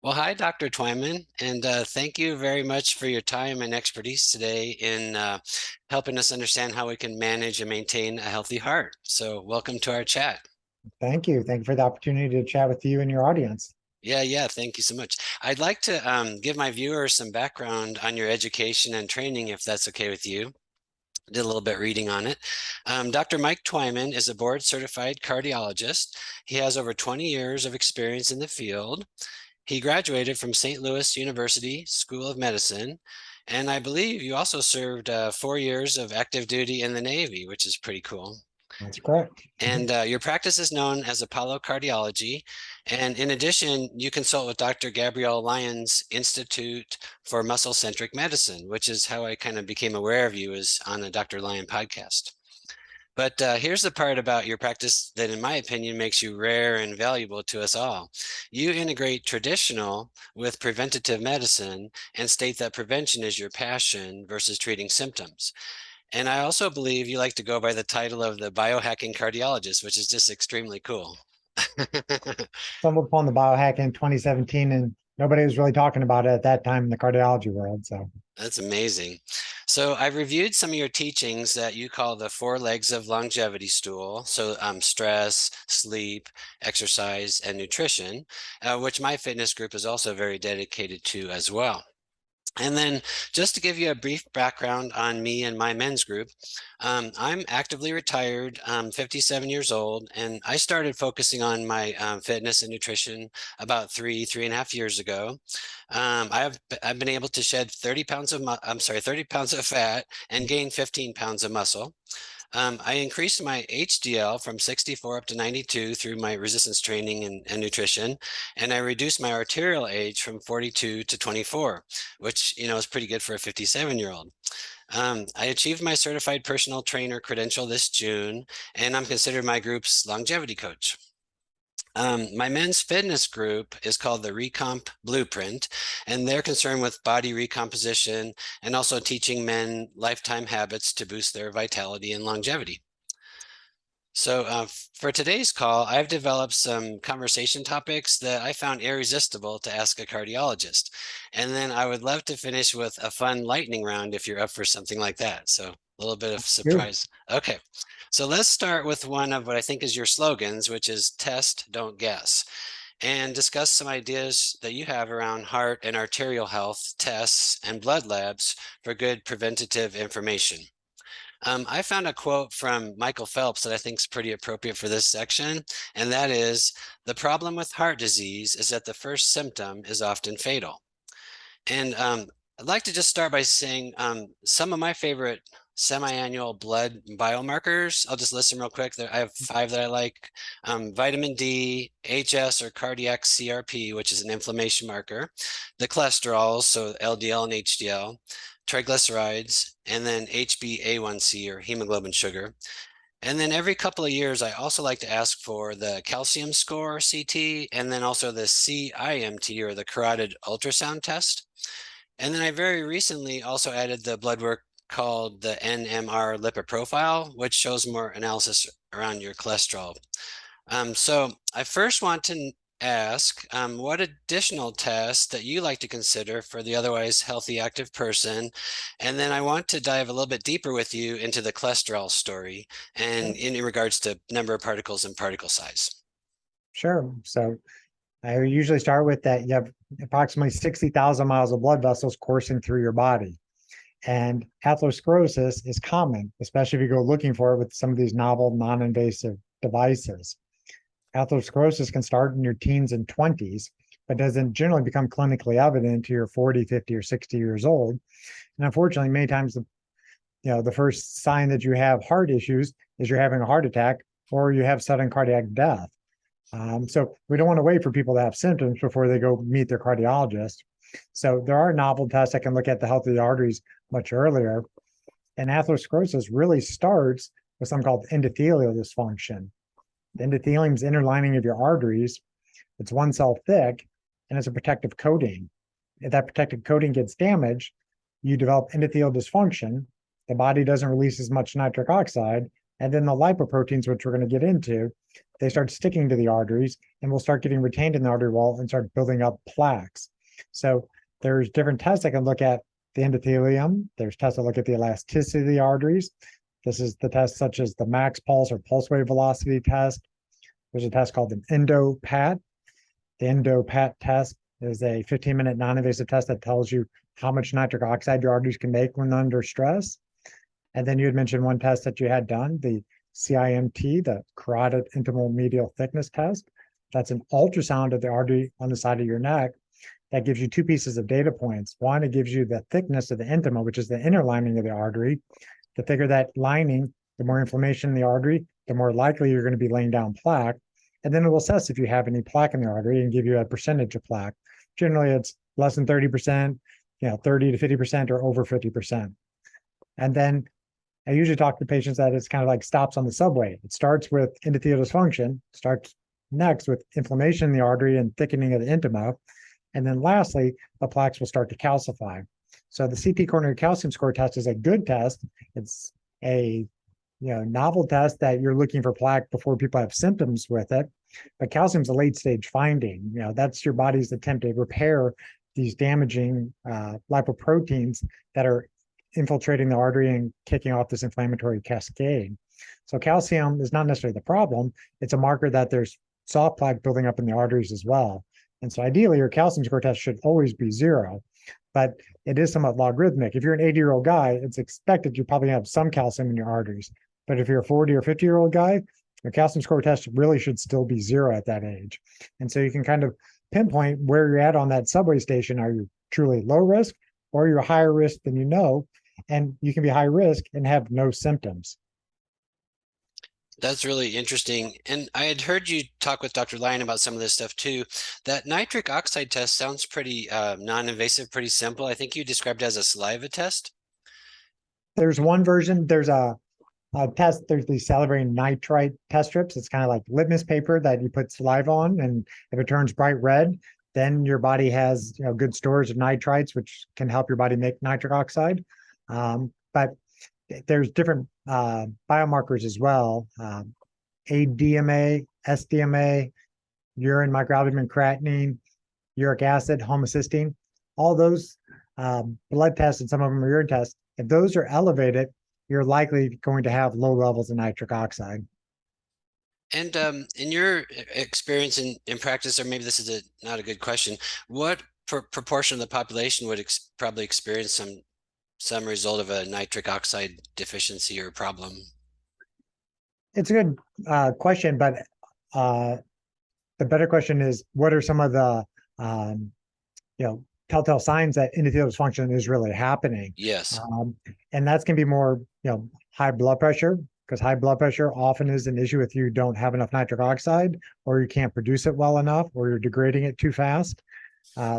Well, hi, Dr. Twyman, and thank you very much for your time and expertise today in helping us understand how we can manage and maintain a healthy heart. So, welcome to our chat. Thank you. Thank you for the opportunity to chat with you and your audience. Yeah, thank you so much. I'd like to give my viewers some background on your education and training, if that's okay with you. Did a little bit reading on it. Dr. Mike Twyman is a board certified cardiologist. He has over 20 years of experience in the field. He graduated from St. Louis University School of Medicine, and I believe you also served 4 years of active duty in the Navy, which is pretty cool. That's correct. And your practice is known as Apollo Cardiology. And in addition, you consult with Dr. Gabrielle Lyons Institute for Muscle-Centric Medicine, which is how I kind of became aware of you as on a Dr. Lyon podcast. But here's the part about your practice that, in my opinion, makes you rare and valuable to us all. You integrate traditional with preventative medicine and state that prevention is your passion versus treating symptoms. And I also believe you like to go by the title of the biohacking cardiologist, which is just extremely cool. Stumbled upon the biohack in 2017, and nobody was really talking about it at that time in the cardiology world. So That's amazing. So I've reviewed some of your teachings that you call the 4 legs of longevity stool. So stress, sleep, exercise, and nutrition, which my fitness group is also very dedicated to as well. And then just to give you a brief background on me and my men's group, I'm actively retired, 57 years old, and I started focusing on my fitness and nutrition about 3.5 years ago. I've been able to shed 30 pounds of 30 pounds of fat and gain 15 pounds of muscle. I increased my HDL from 64 up to 92 through my resistance training and nutrition, and I reduced my arterial age from 42 to 24, which is pretty good for a 57-year-old. I achieved my certified personal trainer credential this June, and I'm considered my group's longevity coach. My men's fitness group is called the Recomp Blueprint, and they're concerned with body recomposition and also teaching men lifetime habits to boost their vitality and longevity. So for today's call, I've developed some conversation topics that I found irresistible to ask a cardiologist. And then I would love to finish with a fun lightning round if you're up for something like that. So a little bit of you. surprise. Okay, so let's start with one of what I think is your slogans, which is test, don't guess, and discuss some ideas that you have around heart and arterial health tests and blood labs for good preventative information. I found a quote from Michael Phelps that I think is pretty appropriate for this section, and that is, the problem with heart disease is that the first symptom is often fatal. And I'd like to just start by saying some of my favorite semi-annual blood biomarkers. I'll just list them real quick. I have 5 that I like. Vitamin D, HS or cardiac CRP, which is an inflammation marker, the cholesterol, so LDL and HDL, triglycerides, and then HbA1c or hemoglobin sugar. And then every couple of years, I also like to ask for the calcium score, CT, and then also the CIMT or the carotid ultrasound test. And then I very recently also added the blood work called the NMR lipid profile, which shows more analysis around your cholesterol. So I first want to ask what additional tests that you like to consider for the otherwise healthy active person. And then I want to dive a little bit deeper with you into the cholesterol story and in regards to number of particles and particle size. Sure. So I usually start with that you have approximately 60,000 miles of blood vessels coursing through your body. And atherosclerosis is common, especially if you go looking for it with some of these novel non-invasive devices. Atherosclerosis can start in your teens and 20s, but doesn't generally become clinically evident until you're 40, 50, or 60 years old. And unfortunately, many times the first sign that you have heart issues is you're having a heart attack or you have sudden cardiac death. So we don't want to wait for people to have symptoms before they go meet their cardiologist. So there are novel tests that can look at the health of the arteries much earlier. And atherosclerosis really starts with something called endothelial dysfunction. The endothelium is inner lining of your arteries. It's one cell thick, and it's a protective coating. If that protective coating gets damaged, you develop endothelial dysfunction. The body doesn't release as much nitric oxide, and then the lipoproteins, which we're going to get into, they start sticking to the arteries and will start getting retained in the artery wall and start building up plaques. So there's different tests that can look at the endothelium. There's tests that look at the elasticity of the arteries. This is the test such as the max pulse or pulse wave velocity test. There's a test called an EndoPAT. The EndoPAT test is a 15-minute non-invasive test that tells you how much nitric oxide your arteries can make when under stress. And then you had mentioned one test that you had done, the CIMT, the carotid intimal medial thickness test. That's an ultrasound of the artery on the side of your neck that gives you two pieces of data points. One, it gives you the thickness of the intima, which is the inner lining of the artery. The thicker that lining, the more inflammation in the artery, the more likely you're going to be laying down plaque. And then it will assess if you have any plaque in the artery and give you a percentage of plaque. Generally, it's less than 30%, 30 to 50%, or over 50%. And then I usually talk to patients that it's kind of like stops on the subway. It starts with endothelial dysfunction, starts next with inflammation in the artery and thickening of the intima. And then lastly, the plaques will start to calcify. So the CT coronary calcium score test is a good test. It's a novel test that you're looking for plaque before people have symptoms with it. But calcium is a late stage finding. That's your body's attempt to repair these damaging lipoproteins that are infiltrating the artery and kicking off this inflammatory cascade. So calcium is not necessarily the problem. It's a marker that there's soft plaque building up in the arteries as well. And so ideally, your calcium score test should always be 0, but it is somewhat logarithmic. If you're an 80-year-old guy, it's expected you probably have some calcium in your arteries. But if you're a 40 or 50-year-old guy, your calcium score test really should still be 0 at that age. And so you can kind of pinpoint where you're at on that subway station. Are you truly low risk, or you're higher risk than you know? And you can be high risk and have no symptoms. That's really interesting. And I had heard you talk with Dr. Lyon about some of this stuff too. That nitric oxide test sounds pretty non-invasive, pretty simple. I think you described it as a saliva test. There's one version, there's a test, there's the salivary nitrite test strips. It's kind of like litmus paper that you put saliva on, and if it turns bright red, then your body has good storage of nitrites, which can help your body make nitric oxide. But there's different biomarkers as well. ADMA, SDMA, urine microalbumin creatinine, uric acid, homocysteine, all those blood tests, and some of them are urine tests. If those are elevated, you're likely going to have low levels of nitric oxide. And in your experience in practice, or maybe this is not a good question, what proportion of the population would probably experience some result of a nitric oxide deficiency or problem? It's a good question, but the better question is, what are some of the telltale signs that endothelial dysfunction is really happening? Yes. And that's going to be more high blood pressure, because high blood pressure often is an issue if you don't have enough nitric oxide, or you can't produce it well enough, or you're degrading it too fast.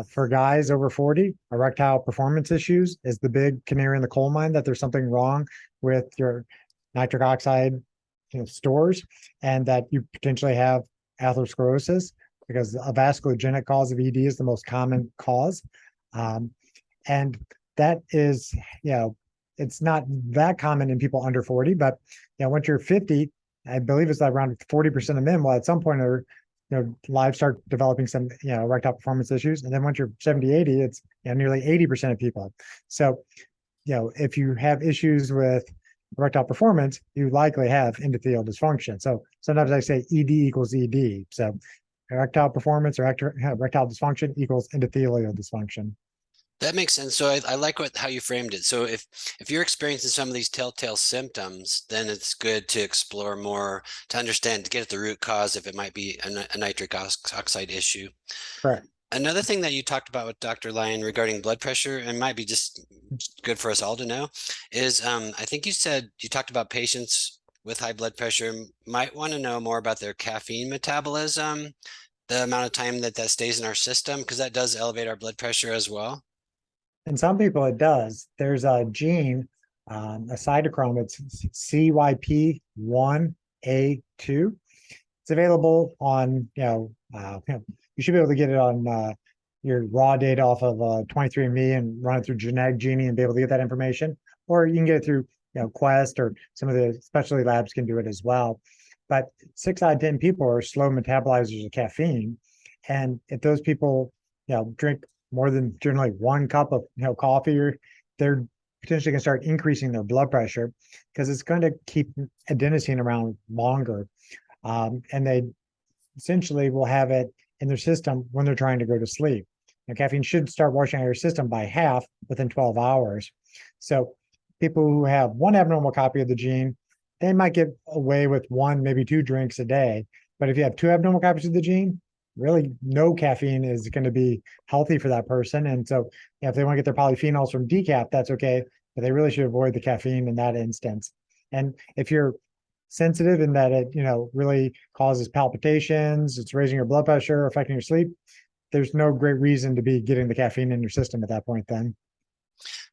For guys over 40, erectile performance issues is the big canary in the coal mine, that there's something wrong with your nitric oxide stores, and that you potentially have atherosclerosis, because a vasculogenic cause of ED is the most common cause. And that is, it's not that common in people under 40, but once you're 50, I believe it's around 40% of men will at some point or lives start developing some erectile performance issues. And then once you're 70, 80, it's nearly 80% of people. So if you have issues with erectile performance, you likely have endothelial dysfunction. So sometimes I say ED equals ED. So erectile performance or erectile dysfunction equals endothelial dysfunction. That makes sense. So I like how you framed it. So if you're experiencing some of these telltale symptoms, then it's good to explore more to understand, to get at the root cause, if it might be a nitric oxide issue. Correct. Another thing that you talked about with Dr. Lyon regarding blood pressure, and might be just good for us all to know, is I think you said you talked about patients with high blood pressure might want to know more about their caffeine metabolism, the amount of time that stays in our system, because that does elevate our blood pressure as well. In some people, it does. There's a gene, a cytochrome, it's CYP1A2. It's available on, you should be able to get it on your raw data off of 23andMe and run it through Genetic Genie and be able to get that information. Or you can get it through Quest, or some of the specialty labs can do it as well. But 6 out of 10 people are slow metabolizers of caffeine. And if those people, drink more than generally 1 cup of, coffee, or they're potentially going to start increasing their blood pressure because it's going to keep adenosine around longer. And they essentially will have it in their system when they're trying to go to sleep. Now, caffeine should start washing out your system by half within 12 hours. So people who have one abnormal copy of the gene, they might get away with 1, maybe 2 drinks a day. But if you have 2 abnormal copies of the gene, really no caffeine is going to be healthy for that person. And so if they want to get their polyphenols from decaf, that's okay, but they really should avoid the caffeine in that instance. And if you're sensitive in that it, really causes palpitations, it's raising your blood pressure, affecting your sleep, there's no great reason to be getting the caffeine in your system at that point then.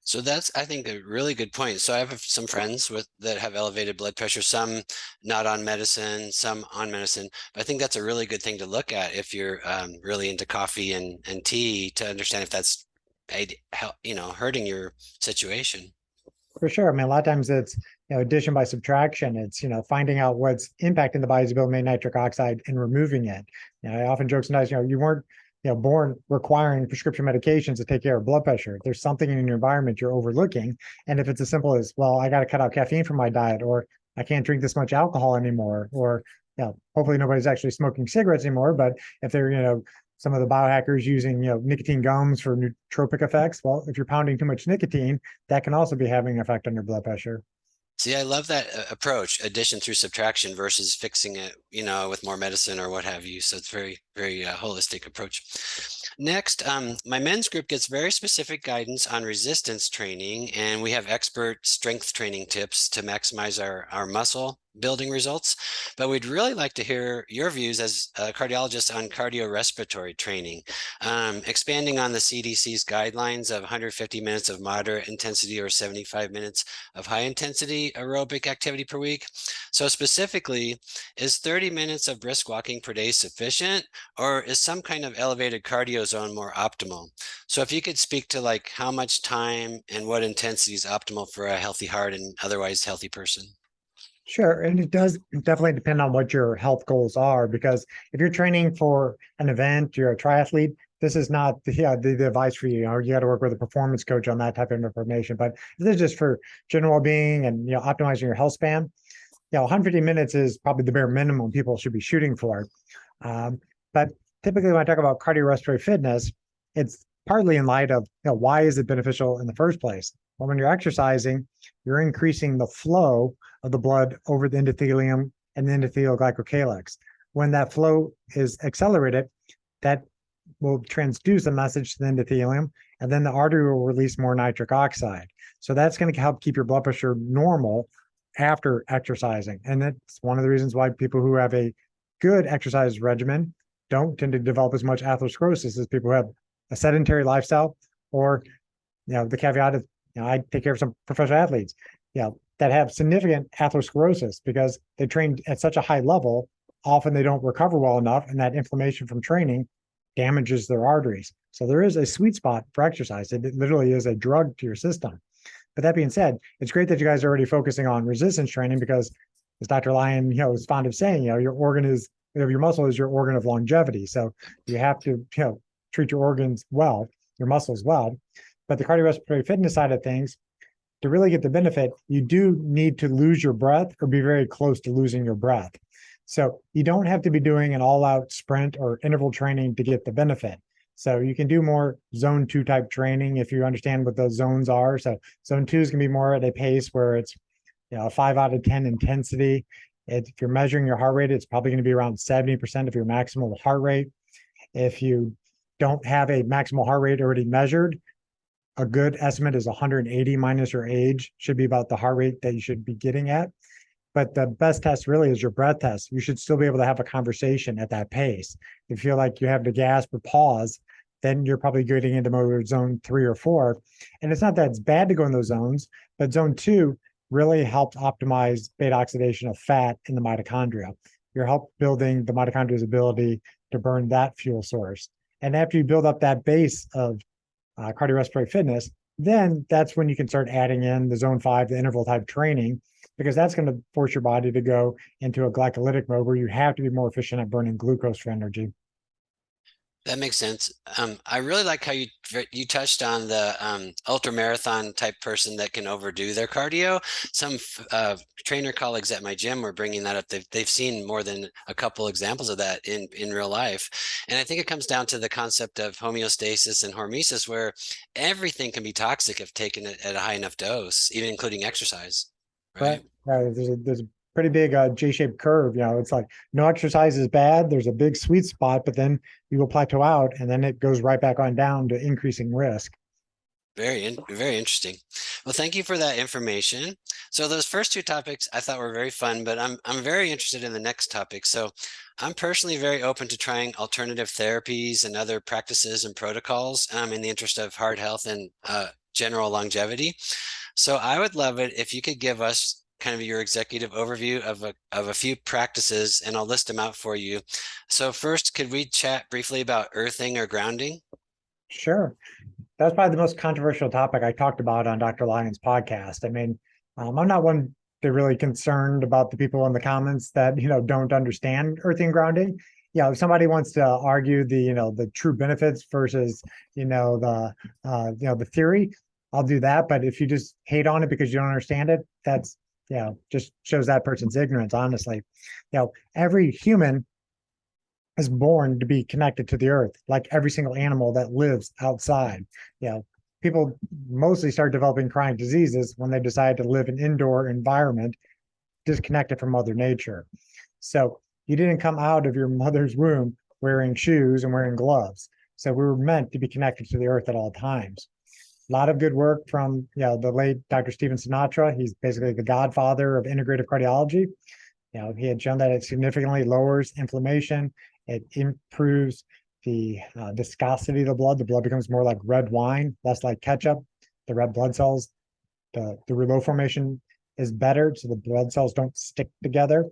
So that's, I think, a really good point. So I have some friends that have elevated blood pressure, some not on medicine, some on medicine. But I think that's a really good thing to look at if you're really into coffee and tea, to understand if that's hurting your situation. For sure. I mean, a lot of times it's, addition by subtraction. It's, finding out what's impacting the body's ability to make nitric oxide and removing it. I often joke sometimes, you weren't, born requiring prescription medications to take care of blood pressure. There's something in your environment you're overlooking. And if it's as simple as, well, I got to cut out caffeine from my diet, or I can't drink this much alcohol anymore, or, hopefully nobody's actually smoking cigarettes anymore, but if they're, some of the biohackers using, nicotine gums for nootropic effects. Well, if you're pounding too much nicotine, that can also be having an effect on your blood pressure. See, I love that approach, addition through subtraction versus fixing it, with more medicine or what have you. So it's very, very holistic approach. Next, my men's group gets very specific guidance on resistance training, and we have expert strength training tips to maximize our muscle building results. But we'd really like to hear your views as a cardiologist on cardiorespiratory training, expanding on the CDC's guidelines of 150 minutes of moderate intensity or 75 minutes of high intensity aerobic activity per week. So specifically, is 30 minutes of brisk walking per day sufficient, or is some kind of elevated cardio zone more optimal? So if you could speak to like how much time and what intensity is optimal for a healthy heart and otherwise healthy person. Sure. And it does definitely depend on what your health goals are, because if you're training for an event, you're a triathlete, this is not the advice for you. You got to work with a performance coach on that type of information. But if this is just for general well-being and optimizing your health span, 150 minutes is probably the bare minimum people should be shooting for. But typically, when I talk about cardiorespiratory fitness, it's partly in light of why is it beneficial in the first place? Well, when you're exercising, you're increasing the flow of the blood over the endothelium and the endothelial glycocalyx. When that flow is accelerated, that will transduce a message to the endothelium, and then the artery will release more nitric oxide. So that's going to help keep your blood pressure normal after exercising. And that's one of the reasons why people who have a good exercise regimen don't tend to develop as much atherosclerosis as people who have a sedentary lifestyle, or the caveat is, I take care of some professional athletes, that have significant atherosclerosis because they train at such a high level. Often they don't recover well enough, and that inflammation from training damages their arteries. So there is a sweet spot for exercise. It literally is a drug to your system. But that being said, it's great that you guys are already focusing on resistance training, because as Dr. Lyon, is fond of saying, your organ is, your muscle is your organ of longevity. So you have to, treat your organs well, your muscles well. But the cardiorespiratory fitness side of things, to really get the benefit, you do need to lose your breath or be very close to losing your breath. So you don't have to be doing an all-out sprint or interval training to get the benefit. So you can do more zone 2 type training if you understand what those zones are. So zone 2 is going to be more at a pace where it's a 5 out of 10 intensity. If you're measuring your heart rate, it's probably going to be around 70% of your maximal heart rate. If you don't have a maximal heart rate already measured, a good estimate is 180 minus your age, should be about the heart rate that you should be getting at. But the best test really is your breath test. You should still be able to have a conversation at that pace. If you feel like you have to gasp or pause, then you're probably getting into mode zone 3 or 4. And it's not that it's bad to go in those zones, but zone 2 really helps optimize beta oxidation of fat in the mitochondria. You're help building the mitochondria's ability to burn that fuel source. And after you build up that base of cardiorespiratory fitness, then that's when you can start adding in the zone 5, the interval type training, because that's going to force your body to go into a glycolytic mode where you have to be more efficient at burning glucose for energy. That makes sense. I really like how you touched on the ultra marathon type person that can overdo their cardio. Some trainer colleagues at my gym were bringing that up. They've seen more than a couple examples of that in real life, and I think it comes down to the concept of homeostasis and hormesis, where everything can be toxic if taken at a high enough dose, even including exercise. Right? Correct. There's a pretty big J-shaped curve. It's like no exercise is bad. There's a big sweet spot, but then you will plateau out, and then it goes right back on down to increasing risk. Very interesting. Well, thank you for that information. So those first two topics I thought were very fun, but I'm very interested in the next topic. So I'm personally very open to trying alternative therapies and other practices and protocols in the interest of heart health and general longevity. So I would love it if you could give us kind of your executive overview of a few practices, and I'll list them out for you. So first, could we chat briefly about earthing or grounding? Sure. That's probably the most controversial topic I talked about on Dr. Lyon's podcast. I mean, I'm not one to really concerned about the people in the comments that, don't understand earthing and grounding. If somebody wants to argue the true benefits versus, the theory, I'll do that. But if you just hate on it because you don't understand it, that's, just shows that person's ignorance, honestly. Every human is born to be connected to the earth, like every single animal that lives outside. People mostly start developing chronic diseases when they decide to live in an indoor environment disconnected from Mother Nature. So you didn't come out of your mother's womb wearing shoes and wearing gloves. So we were meant to be connected to the earth at all times. A lot of good work from the late Dr. Stephen Sinatra. He's basically the godfather of integrative cardiology. He had shown that it significantly lowers inflammation. It improves the viscosity of the blood. The blood becomes more like red wine, less like ketchup. The red blood cells, the rouleau formation is better, so the blood cells don't stick together.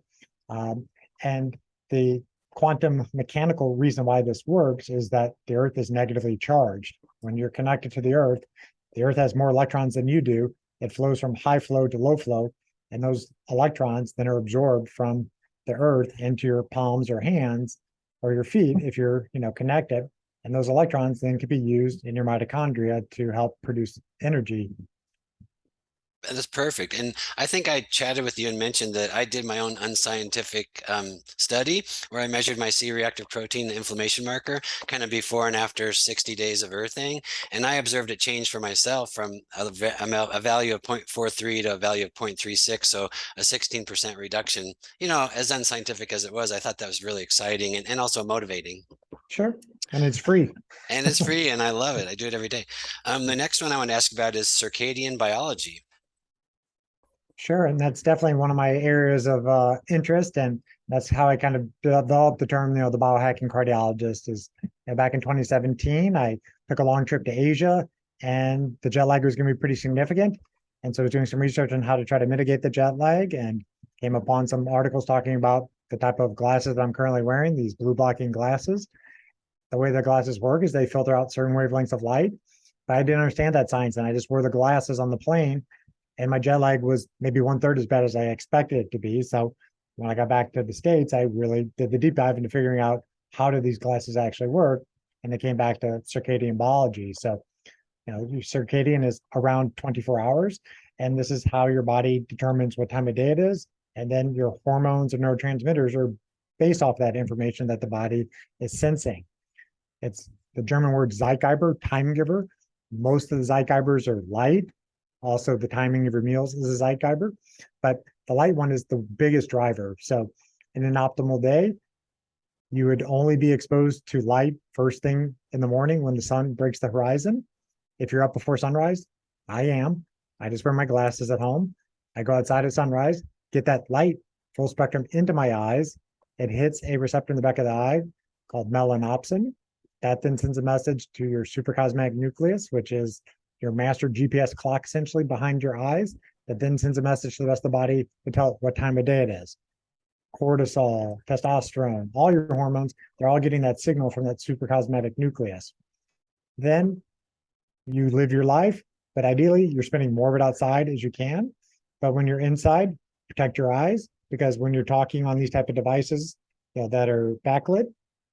And the quantum mechanical reason why this works is that the Earth is negatively charged. When you're connected to the Earth has more electrons than you do. It flows from high flow to low flow, and those electrons then are absorbed from the Earth into your palms or hands or your feet if you're connected, and those electrons then could be used in your mitochondria to help produce energy. That's perfect. And I think I chatted with you and mentioned that I did my own unscientific study where I measured my C-reactive protein, the inflammation marker, kind of before and after 60 days of earthing. And I observed it change for myself from a value of 0.43 to a value of 0.36. So a 16% reduction. As unscientific as it was, I thought that was really exciting and also motivating. Sure. And it's free. And it's free, and I love it. I do it every day. The next one I want to ask about is circadian biology. Sure, and that's definitely one of my areas of interest, and that's how I kind of developed the term, the biohacking cardiologist. Is back in 2017, I took a long trip to Asia, and the jet lag was going to be pretty significant, and so I was doing some research on how to try to mitigate the jet lag, and came upon some articles talking about the type of glasses that I'm currently wearing, these blue blocking glasses. The way the glasses work is they filter out certain wavelengths of light, but I didn't understand that science, and I just wore the glasses on the plane, and my jet lag was maybe 1/3 as bad as I expected it to be. So when I got back to the States, I really did the deep dive into figuring out how do these glasses actually work, and they came back to circadian biology. So your circadian is around 24 hours, and this is how your body determines what time of day it is, and then your hormones and neurotransmitters are based off that information that the body is sensing. It's the German word Zeitgeber, time giver. Most of the Zeitgebers are light. Also, the timing of your meals is a Zeitgeber, but the light one is the biggest driver. So in an optimal day, you would only be exposed to light first thing in the morning when the sun breaks the horizon. If you're up before sunrise, I am. I just wear my glasses at home. I go outside at sunrise, get that light full spectrum into my eyes. It hits a receptor in the back of the eye called melanopsin. That then sends a message to your supracosmatic nucleus, which is your master GPS clock essentially behind your eyes, that then sends a message to the rest of the body to tell it what time of day it is. Cortisol, testosterone, all your hormones, they're all getting that signal from that supracosmatic nucleus. Then you live your life, but ideally you're spending more of it outside as you can. But when you're inside, protect your eyes, because when you're talking on these type of devices, that are backlit,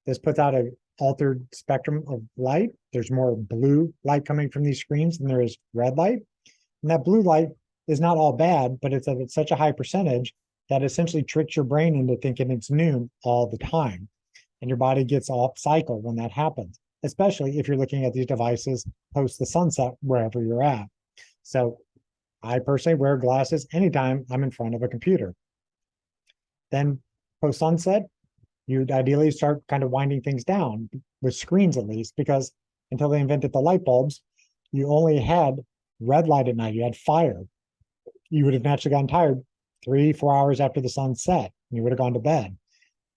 this puts out a altered spectrum of light. There's more blue light coming from these screens than there is red light. And that blue light is not all bad, but it's at such a high percentage that essentially tricks your brain into thinking it's noon all the time. And your body gets off cycle when that happens, especially if you're looking at these devices post the sunset, wherever you're at. So I personally wear glasses anytime I'm in front of a computer. Then post sunset, you'd ideally start kind of winding things down with screens, at least, because until they invented the light bulbs, you only had red light at night. You had fire. You would have naturally gotten tired 3-4 hours after the sun set. And you would have gone to bed.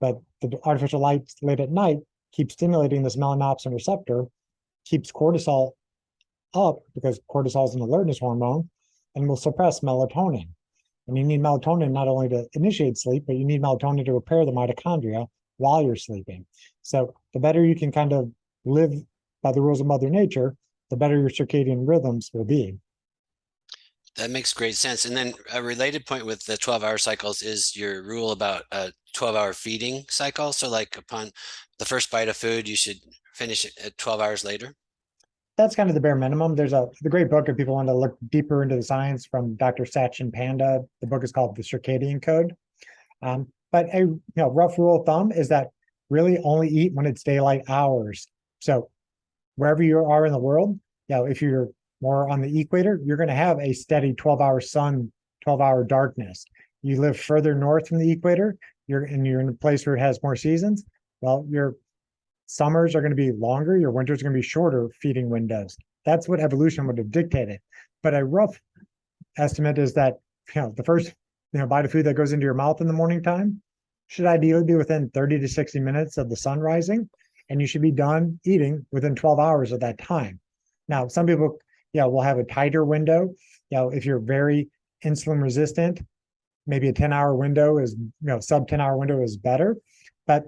But the artificial light lit at night keeps stimulating this melanopsin receptor, keeps cortisol up, because cortisol is an alertness hormone, and will suppress melatonin. And you need melatonin not only to initiate sleep, but you need melatonin to repair the mitochondria while you're sleeping. So the better you can kind of live by the rules of Mother Nature, the better your circadian rhythms will be. That makes great sense. And then a related point with the 12-hour cycles is your rule about a 12-hour feeding cycle. So like upon the first bite of food, you should finish it at 12 hours later. That's kind of the bare minimum. There's the great book if people want to look deeper into the science from Dr. Sachin Panda. The book is called The Circadian Code. But a rough rule of thumb is that really only eat when it's daylight hours. So wherever you are in the world, if you're more on the equator, you're going to have a steady 12-hour sun, 12-hour darkness. You live further north from the equator, you're in a place where it has more seasons. Well, your summers are going to be longer, your winters are going to be shorter feeding windows. That's what evolution would have dictated. But a rough estimate is that the first bite of food that goes into your mouth in the morning time should ideally be within 30 to 60 minutes of the sun rising, and you should be done eating within 12 hours of that time. Now, some people will have a tighter window. If you're very insulin resistant, maybe a 10-hour window is, sub 10-hour window is better. But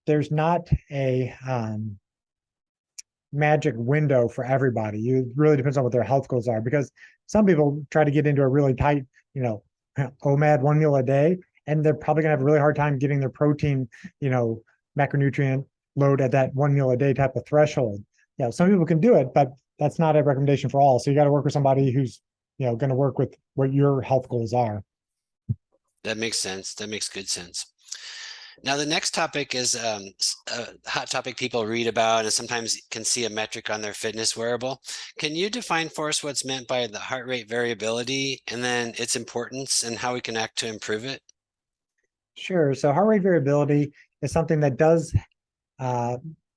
there's not a magic window for everybody. It really depends on what their health goals are, because some people try to get into a really tight, OMAD, one meal a day, and they're probably gonna have a really hard time getting their protein, macronutrient load at that one meal a day type of threshold. Some people can do it, but that's not a recommendation for all. So you got to work with somebody who's, going to work with what your health goals are. That makes sense. That makes good sense. Now, the next topic is a hot topic people read about and sometimes can see a metric on their fitness wearable. Can you define for us what's meant by the heart rate variability and then its importance and how we can act to improve it? Sure. So heart rate variability is something that does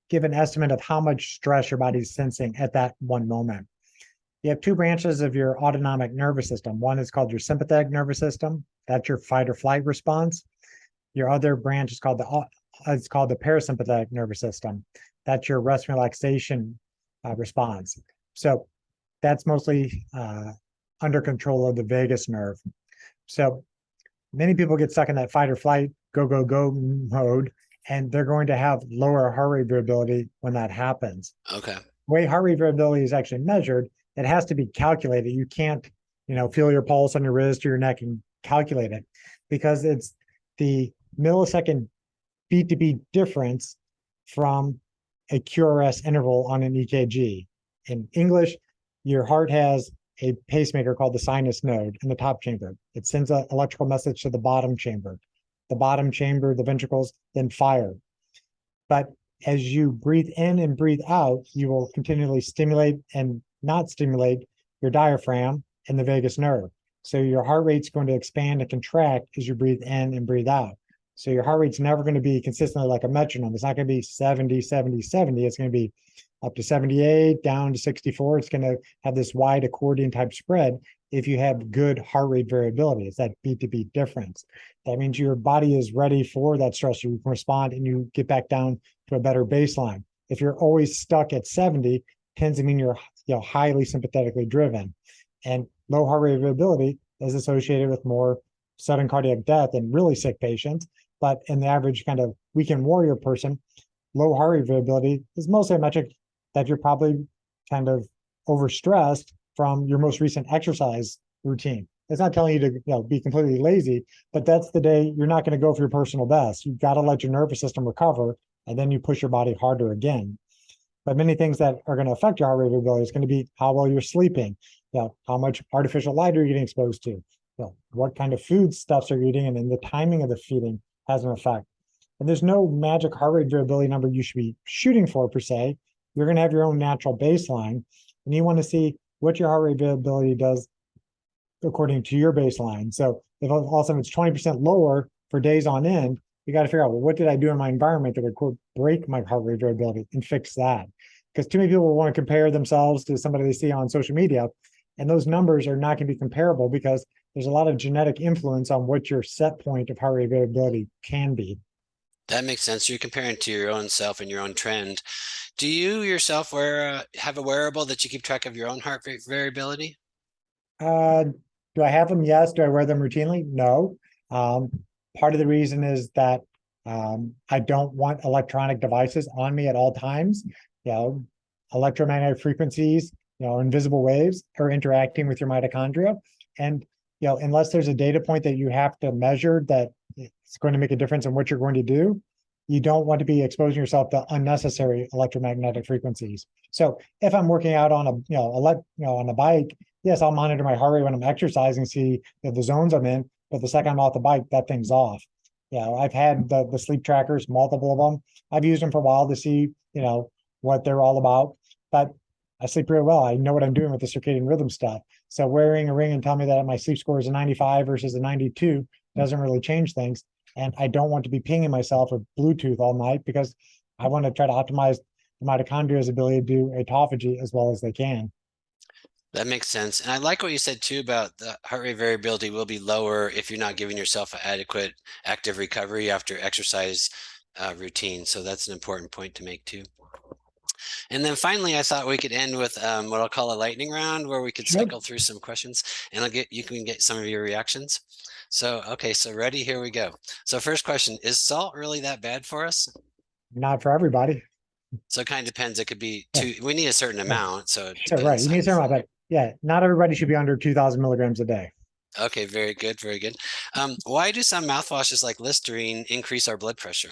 give an estimate of how much stress your body's sensing at that one moment. You have two branches of your autonomic nervous system. One is called your sympathetic nervous system. That's your fight or flight response. Your other branch is called the parasympathetic nervous system. That's your rest and relaxation response. So that's mostly under control of the vagus nerve. So many people get stuck in that fight or flight, go, go, go mode, and they're going to have lower heart rate variability when that happens. Okay. The way heart rate variability is actually measured, it has to be calculated. You can't, feel your pulse on your wrist or your neck and calculate it, because it's the millisecond beat to beat difference from a QRS interval on an EKG. In English, your heart has a pacemaker called the sinus node in the top chamber. It sends an electrical message to the bottom chamber. The bottom chamber, the ventricles, then fire. But as you breathe in and breathe out, you will continually stimulate and not stimulate your diaphragm and the vagus nerve. So your heart rate's going to expand and contract as you breathe in and breathe out. So your heart rate's never going to be consistently like a metronome. It's not going to be 70, 70, 70. It's going to be up to 78, down to 64. It's going to have this wide accordion type spread if you have good heart rate variability. It's that beat to beat difference. That means your body is ready for that stress. You can respond and you get back down to a better baseline. If you're always stuck at 70, tends to mean you're highly sympathetically driven. And low heart rate variability is associated with more sudden cardiac death in really sick patients. But in the average kind of weekend warrior person, low heart rate variability is mostly a metric that you're probably kind of overstressed from your most recent exercise routine. It's not telling you to, be completely lazy, but that's the day you're not going to go for your personal best. You've got to let your nervous system recover, and then you push your body harder again. But many things that are going to affect your heart rate variability is going to be how well you're sleeping, how much artificial light are you getting exposed to, what kind of food stuffs are you eating, and then the timing of the feeding has an effect. And there's no magic heart rate variability number you should be shooting for per se. You're going to have your own natural baseline, and you want to see what your heart rate variability does according to your baseline. So if all of a sudden it's 20% lower for days on end, you got to figure out, well, what did I do in my environment that would quote break my heart rate variability and fix that? Because too many people will want to compare themselves to somebody they see on social media, and those numbers are not going to be comparable because there's a lot of genetic influence on what your set point of heart rate variability can be. That makes sense. You're comparing to your own self and your own trend. Do you yourself have a wearable that you keep track of your own heart rate variability? Uh, do I have them? Yes. Do I wear them routinely? No. Um, Part of the reason is that I don't want electronic devices on me at all times. You know, electromagnetic frequencies, invisible waves are interacting with your mitochondria. And, unless there's a data point that you have to measure that it's going to make a difference in what you're going to do, you don't want to be exposing yourself to unnecessary electromagnetic frequencies. So if I'm working out on on a bike, yes, I'll monitor my heart rate when I'm exercising, see the zones I'm in. But the second I'm off the bike, that thing's off. I've had the sleep trackers, multiple of them. I've used them for a while to see, what they're all about. But I sleep real well. I know what I'm doing with the circadian rhythm stuff. So wearing a ring and telling me that my sleep score is a 95 versus a 92 doesn't really change things. And I don't want to be pinging myself with Bluetooth all night because I want to try to optimize the mitochondria's ability to do autophagy as well as they can. That makes sense. And I like what you said too about the heart rate variability will be lower if you're not giving yourself an adequate active recovery after exercise routine. So that's an important point to make too. And then finally, I thought we could end with what I'll call a lightning round where we could Sure. cycle through some questions and you can get some of your reactions. So, okay, so ready, here we go. So first question, is salt really that bad for us? Not for everybody. So it kind of depends. It could be Yeah. we need a certain Yeah. amount, so it Sure. Right. depends You need on. to certain amount, but yeah, not everybody should be under 2,000 milligrams a day. Okay, very good, very good. Why do some mouthwashes like Listerine increase our blood pressure?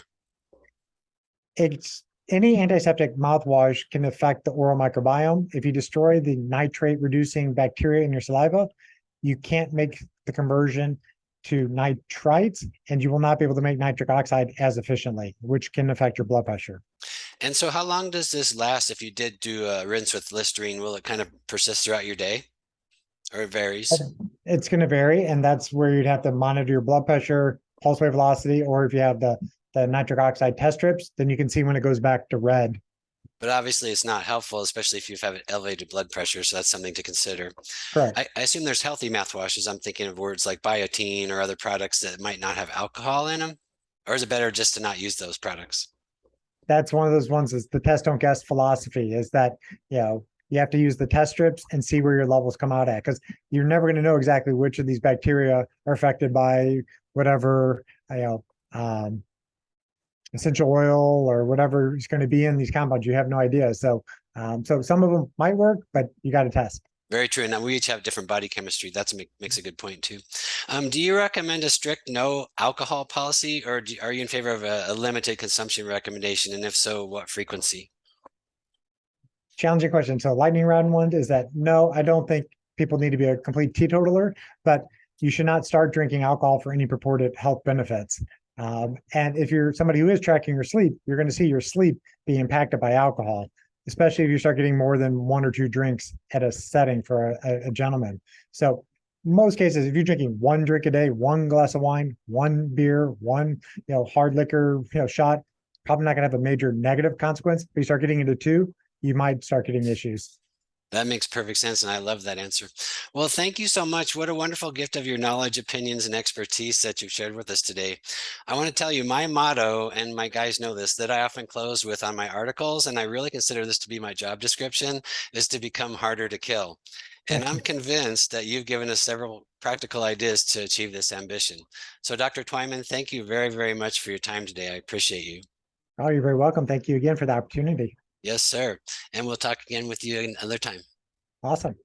It's any antiseptic mouthwash can affect the oral microbiome. If you destroy the nitrate reducing bacteria in your saliva, you can't make the conversion to nitrites, and you will not be able to make nitric oxide as efficiently, which can affect your blood pressure. And so how long does this last if you did do a rinse with Listerine? Will it kind of persist throughout your day or it varies? It's going to vary, and that's where you'd have to monitor your blood pressure, pulse wave velocity, or if you have the nitric oxide test strips, then you can see when it goes back to red. But obviously it's not helpful, especially if you have elevated blood pressure. So that's something to consider. Correct. I assume there's healthy mouthwashes. I'm thinking of words like biotin or other products that might not have alcohol in them. Or is it better just to not use those products? That's one of those ones is the test don't guess philosophy is that, you have to use the test strips and see where your levels come out at because you're never going to know exactly which of these bacteria are affected by whatever, essential oil or whatever is going to be in these compounds. You have no idea. So some of them might work, but you got to test. Very true. And we each have different body chemistry. That makes a good point too. Do you recommend a strict no alcohol policy, or are you in favor of a limited consumption recommendation? And if so, what frequency? Challenging question. So lightning round one is that no, I don't think people need to be a complete teetotaler, but you should not start drinking alcohol for any purported health benefits. And if you're somebody who is tracking your sleep, you're going to see your sleep be impacted by alcohol, especially if you start getting more than one or two drinks at a setting for a gentleman. So most cases, if you're drinking one drink a day, one glass of wine, one beer, one hard liquor shot, probably not going to have a major negative consequence. If you start getting into two, you might start getting issues. That makes perfect sense, and I love that answer. Well, thank you so much. What a wonderful gift of your knowledge, opinions, and expertise that you've shared with us today. I want to tell you my motto, and my guys know this, that I often close with on my articles, and I really consider this to be my job description, is to become harder to kill. And I'm convinced that you've given us several practical ideas to achieve this ambition. So, Dr. Twyman, thank you very, very much for your time today. I appreciate you. Oh, you're very welcome. Thank you again for the opportunity. Yes, sir. And we'll talk again with you another time. Awesome.